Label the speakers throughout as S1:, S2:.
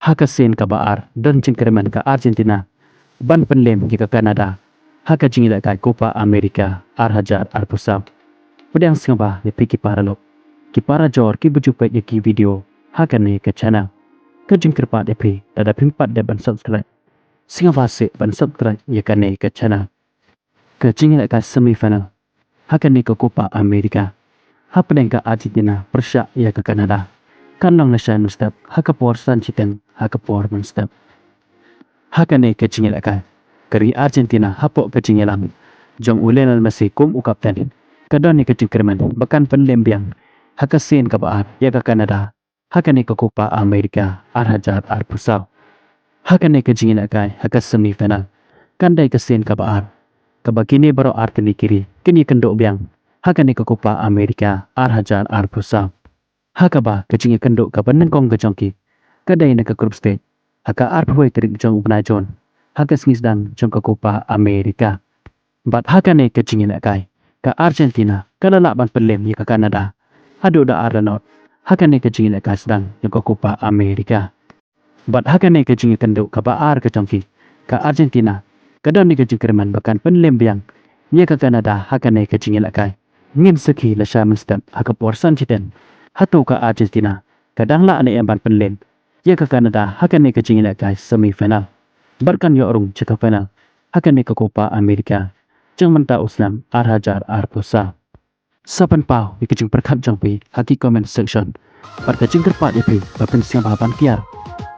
S1: haka sen ka baar dan cengkreman ka Argentina ban penlem ke Kanada haka jingila ka Copa America hajar pusap pedang singba ya piki paralok ki para jor ki bujupai ya ki video haka ne ke channel ke jingkerpa de pe tada pimpat de ban subscribe singba se ban subscribe ya kane ke channel ke jingila ka semifinal haka ne ke Copa America hapa den ka Argentina persya ya ke Kanada kanong na siya step haka por san chicken haka por man step haka ne ke jingila ka kari Argentina hapo ke jingila jong ulenan masih kum ukapten kadon ni ke jingkerman bakan penlembiang haka sen ka baat ya ke Kanada haka ne ke Copa America hajar pusau haka ne ke jingila ka haka semifinal kandai ke sen ka baat kabakini baro artini kiri kini kendok biang haka ne ke Copa America hajar pusau haka ba kecing kenduk ka penengkong ke jongki kadai na ke group stage haka arpoi terik jong penajon haka sengisdang jong ke Copa America bat haka ne kecing na kai ka Argentina kala ban pelem ya ke Kanada adu da arlanot haka ne kecing na kai sedang jong ke Copa America bat haka ne kecing kenduk ka baar ke jongki ka Argentina kadon ni kecing kerman bakan penlem biang ya ke Kanada haka ne kecing na kai ngin seki la shaman step haka porsan citen hatu ka Argentina kadang la ane emban penlen ya ke Kanada haka ne ke jingila ka semifinal barkan yo orung ceka final haka ne ke Copa America jeng menta uslam hajar pusa sapan pau ke jing perkat jang pi haki comment section barka jing kerpat ya pi bapen siang bahaban kiar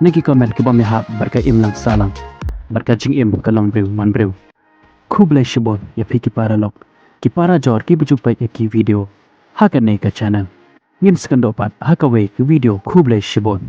S1: niki comment ke bom hap barka imlang salang barka jing im kalong brew man brew kublai shibon ya pi ki para lok ki para jor ki bujupai ya ki video haka ne ke channel ngin sekendopat haka we ke video kublai shibon